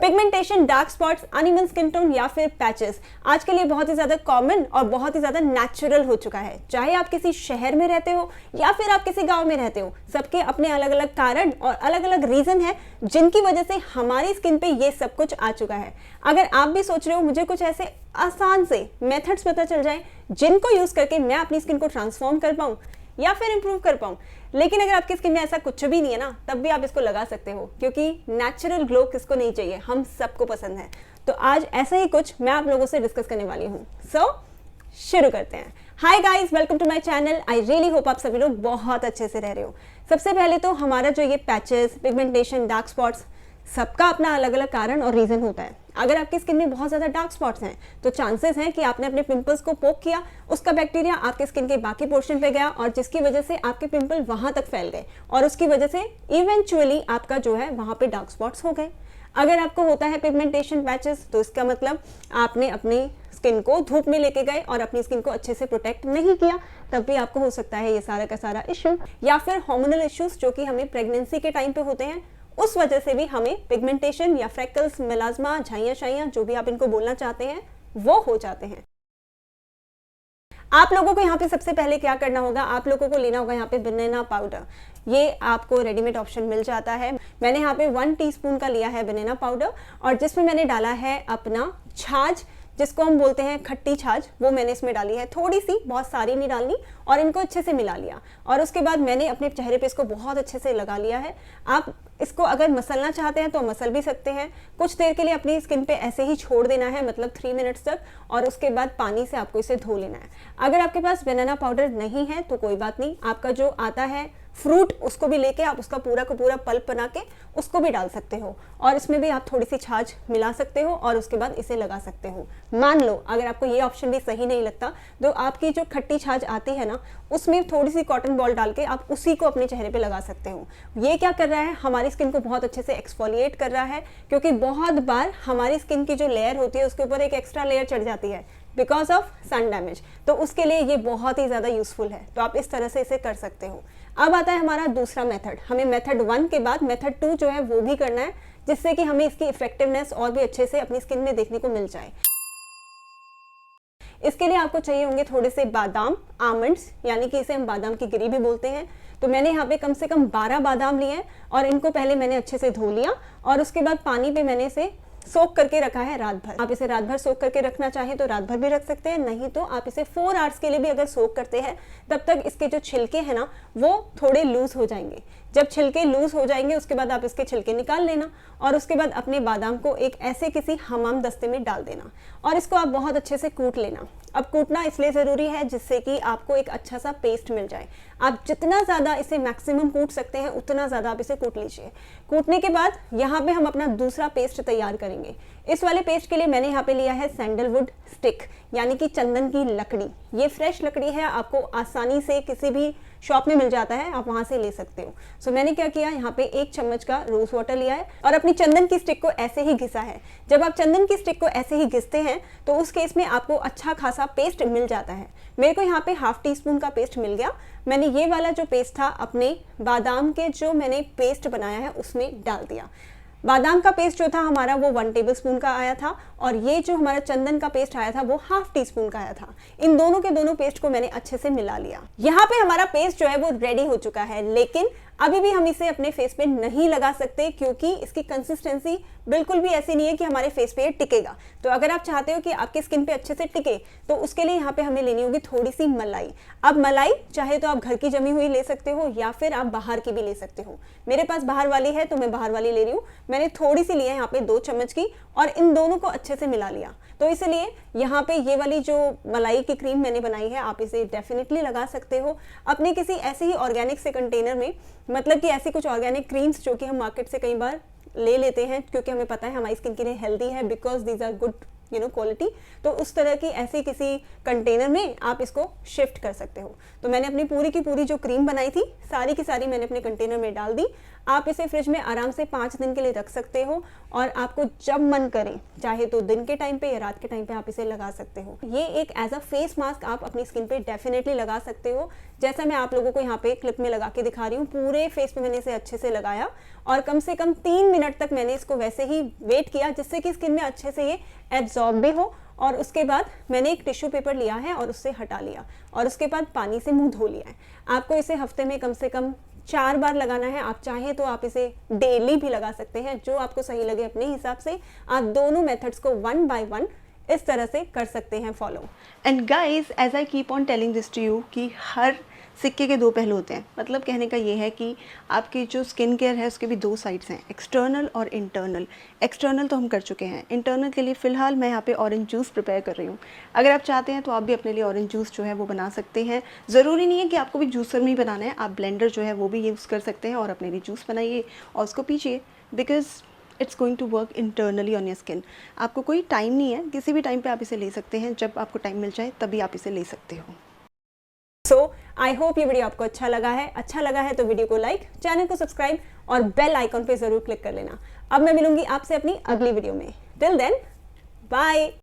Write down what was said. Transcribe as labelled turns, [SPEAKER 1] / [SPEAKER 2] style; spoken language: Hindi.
[SPEAKER 1] Pigmentation, dark spots, uneven skin tone या फिर पैचेस आज के लिए बहुत ही ज्यादा कॉमन और बहुत ही ज्यादा नेचुरल हो चुका है। चाहे आप किसी शहर में रहते हो या फिर आप किसी गांव में रहते हो, सबके अपने अलग अलग कारण और अलग अलग रीजन है जिनकी वजह से हमारी स्किन पे ये सब कुछ आ चुका है। अगर आप भी सोच रहे हो मुझे कुछ ऐसे आसान से मेथड्स पता चल जाए जिनको यूज करके मैं अपनी स्किन को ट्रांसफॉर्म कर पाऊं या फिर इंप्रूव कर पाऊं, लेकिन अगर आपकी स्किन में ऐसा कुछ भी नहीं है ना, तब भी आप इसको लगा सकते हो, क्योंकि नेचुरल ग्लो किसको नहीं चाहिए, हम सबको पसंद है। तो आज ऐसा ही कुछ मैं आप लोगों से डिस्कस करने वाली हूँ। सो शुरू करते हैं। Hi guys, welcome to my channel. I really hope आप सभी लोग बहुत अच्छे से रह रहे हो। सबसे पहले तो हमारा जो ये पैचेस, पिगमेंटेशन, डार्क स्पॉट्स, सबका अपना अलग अलग कारण और रीजन होता है। अगर आपकी स्किन में बहुत ज़्यादा डार्क स्पॉट्स हैं तो चांसेस हैं कि आपने अपने पिंपल्स को पोक किया, उसका बैक्टीरिया आपके स्किन के बाकी पोर्शन पे गया और जिसकी वजह से आपके पिंपल वहां तक फैल गए और उसकी वजह से इवेंचुअली आपका जो है वहां पे डार्क स्पॉट्स हो गए। अगर आपको होता है पिगमेंटेशन पैचेस तो इसका मतलब आपने अपनी स्किन को धूप में लेके गए और अपनी स्किन को अच्छे से प्रोटेक्ट नहीं किया, तब भी आपको हो सकता है ये सारा का सारा इश्यू। या फिर हार्मोनल इश्यूज जो कि हमें प्रेगनेंसी के टाइम पे होते हैं, उस वजह से भी हमें पिगमेंटेशन या फ्रेकल्स, मेलाज्मा, झाइयां शाइयां, जो भी आप इनको बोलना चाहते हैं, वो हो जाते हैं। आप लोगों को यहाँ पे सबसे पहले क्या करना होगा, आप लोगों को लेना होगा यहाँ पे बनाना पाउडर। ये आपको रेडीमेड ऑप्शन मिल जाता है। मैंने यहाँ पे 1 टीस्पून का लिया है बनाना पाउडर और जिसमें मैंने डाला है अपना छाछ, जिसको हम बोलते हैं खट्टी छाछ, वो मैंने इसमें डाली है थोड़ी सी, बहुत सारी नहीं डालनी, और इनको अच्छे से मिला लिया। और उसके बाद मैंने अपने चेहरे पे इसको बहुत अच्छे से लगा लिया है। आप इसको अगर मसलना चाहते हैं तो मसल भी सकते हैं। कुछ देर के लिए अपनी स्किन पे ऐसे ही छोड़ देना है, मतलब 3 मिनट्स तक, और उसके बाद पानी से आपको इसे धो लेना है। अगर आपके पास बनाना पाउडर नहीं है तो कोई बात नहीं, आपका जो आता है फ्रूट, उसको भी लेके आप उसका पूरा का पूरा पल्प बना के उसको भी डाल सकते हो और इसमें भी आप थोड़ी सी छाछ मिला सकते हो और उसके बाद इसे लगा सकते हो। मान लो अगर आपको ये ऑप्शन भी सही नहीं लगता तो आपकी जो खट्टी छाछ आती है ना, उसमें थोड़ी सी कॉटन बॉल डाल के आप उसी को अपने चेहरे पे लगा सकते हो। ये क्या कर रहा है, हमारी स्किन को बहुत अच्छे से एक्सफोलिएट कर रहा है, क्योंकि बहुत बार हमारी स्किन की जो लेयर होती है उसके ऊपर एक एक्स्ट्रा लेयर चढ़ जाती है बिकॉज ऑफ सन डैमेज। तो उसके लिए ये बहुत ही ज़्यादा यूजफुल है। तो आप इस तरह से इसे कर सकते हो। अब आता है हमारा दूसरा मेथड। हमें मेथड 1 के बाद मेथड 2 जो है वो भी करना है, जिससे कि हमें इसकी इफेक्टिवनेस और भी अच्छे से अपनी स्किन में देखने को मिल जाए। इसके लिए आपको चाहिए होंगे थोड़े से बादाम, आमंड्स, यानी कि इसे हम बादाम की गिरी भी बोलते हैं। तो मैंने यहाँ पे कम से कम 12 बादाम लिए हैं और इनको पहले मैंने अच्छे से धो लिया और उसके बाद पानी पे मैंने इसे सोक करके रखा है रात भर। आप इसे रात भर सोक करके रखना चाहें तो रात भर भी रख सकते हैं, नहीं तो आप इसे 4 आवर्स के लिए भी अगर सोक करते हैं तब तक इसके जो छिलके हैं ना वो थोड़े लूज हो जाएंगे। जब छिलके लूज हो जाएंगे उसके बाद आप इसके छिलके निकाल लेना और उसके बाद अपने बादाम को एक ऐसे किसी हमाम दस्ते में डाल देना और इसको आप बहुत अच्छे से कूट लेना। अब कूटना इसलिए ज़रूरी है जिससे कि आपको एक अच्छा सा पेस्ट मिल जाए। आप जितना ज़्यादा इसे मैक्सिमम कूट सकते हैं उतना ज़्यादा आप इसे कूट लीजिए। कूटने के बाद यहाँ पे हम अपना दूसरा पेस्ट तैयार करेंगे। इस वाले पेस्ट के लिए मैंने यहाँ पे लिया है सैंडलवुड स्टिक, यानी कि चंदन की लकड़ी। ये फ्रेश लकड़ी है, आपको आसानी से किसी भी शॉप में मिल जाता है, आप वहाँ से ले सकते हो। सो मैंने क्या किया, यहाँ पे 1 चम्मच का रोज वाटर लिया है और अपनी चंदन की स्टिक को ऐसे ही घिसा है। जब आप चंदन की स्टिक को ऐसे ही घिसते हैं तो उस केस में आपको अच्छा खासा पेस्ट मिल जाता है। मेरे को यहाँ पे 1/2 टीस्पून का पेस्ट मिल गया। मैंने ये वाला जो पेस्ट था अपने बादाम के जो मैंने पेस्ट बनाया है उसमें डाल दिया। बादाम का पेस्ट जो था हमारा वो 1 टेबलस्पून का आया था और ये जो हमारा चंदन का पेस्ट आया था वो 1/2 टीस्पून का आया था। इन दोनों के दोनों पेस्ट को मैंने अच्छे से मिला लिया। यहाँ पे हमारा पेस्ट जो है वो रेडी हो चुका है, लेकिन अभी भी हम इसे अपने फेस पे नहीं लगा सकते क्योंकि इसकी कंसिस्टेंसी बिल्कुल भी ऐसी नहीं है कि हमारे फेस पे टिकेगा। तो अगर आप चाहते हो कि आपकी स्किन पे अच्छे से टिके तो उसके लिए यहाँ पे हमें लेनी होगी थोड़ी सी मलाई। अब मलाई चाहे तो आप घर की जमी हुई ले सकते हो या फिर आप बाहर की भी ले सकते हो। मेरे पास बाहर वाली है तो मैं बाहर वाली ले रही हूँ। मैंने थोड़ी सी ली है यहाँ पे 2 चम्मच की और इन दोनों को अच्छे से मिला लिया। तो इसलिए यहाँ पे ये वाली जो मलाई की क्रीम मैंने बनाई है आप इसे डेफिनेटली लगा सकते हो अपने किसी ऐसे ही ऑर्गेनिक से कंटेनर में। मतलब कि ऐसी कुछ ऑर्गेनिक क्रीम्स जो कि हम मार्केट से कई बार ले लेते हैं क्योंकि हमें पता है हमारी स्किन के लिए हेल्दी है, because these are good quality. तो उस तरह की ऐसी किसी कंटेनर में आप इसको शिफ्ट कर सकते हो। तो मैंने अपनी पूरी की पूरी जो क्रीम बनाई थी सारी की सारी मैंने अपने कंटेनर में डाल दी। आप इसे फ्रिज में आराम से 5 दिन के लिए रख सकते हो और आपको जब मन करे, चाहे तो दिन के टाइम पे या रात के टाइम पे आप इसे लगा सकते हो। ये एक एज अ फेस मास्क आप अपनी स्किन पे डेफिनेटली लगा सकते हो। जैसा मैं आप लोगों को यहाँ पे क्लिप में लगा के दिखा रही हूँ, पूरे फेस पे मैंने इसे अच्छे से लगाया और कम से कम 3 मिनट तक मैंने इसको वैसे ही वेट किया, जिससे कि स्किन में अच्छे से ये एब्जॉर्ब भी हो। और उसके बाद मैंने एक टिश्यू पेपर लिया है और उससे हटा लिया और उसके बाद पानी से मुंह धो लिया है। आपको इसे हफ्ते में कम से कम 4 बार लगाना है। आप चाहें तो आप इसे डेली भी लगा सकते हैं, जो आपको सही लगे अपने हिसाब से। आप दोनों मेथड्स को 1 बाय 1 इस तरह से कर सकते हैं follow.
[SPEAKER 2] And guys, as I keep on telling this to you कि हर सिक्के के 2 पहलू होते हैं। मतलब कहने का ये है कि आपकी जो स्किन केयर है उसके भी 2 साइड्स हैं, एक्सटर्नल और इंटरनल। एक्सटर्नल तो हम कर चुके हैं, इंटरनल के लिए फ़िलहाल मैं यहाँ पे ऑरेंज जूस प्रिपेयर कर रही हूँ। अगर आप चाहते हैं तो आप भी अपने लिए ऑरेंज जूस जो है वो बना सकते हैं। ज़रूरी नहीं है कि आपको भी जूसर में ही बनाना है, आप ब्लेंडर जो है वो भी यूज़ कर सकते हैं और अपने लिए जूस बनाइए और उसको पीजिए, because it's going to work internally on your skin. आपको कोई टाइम नहीं है, किसी भी टाइम पे आप इसे ले सकते हैं, जब आपको टाइम मिल जाए तभी आप इसे ले सकते हो।
[SPEAKER 1] सो आई होप ये वीडियो आपको अच्छा लगा है। अच्छा लगा है तो वीडियो को लाइक, चैनल को सब्सक्राइब और बेल आइकॉन पे ज़रूर क्लिक कर लेना। अब मैं मिलूंगी आपसे अपनी अगली वीडियो में। Till then, bye.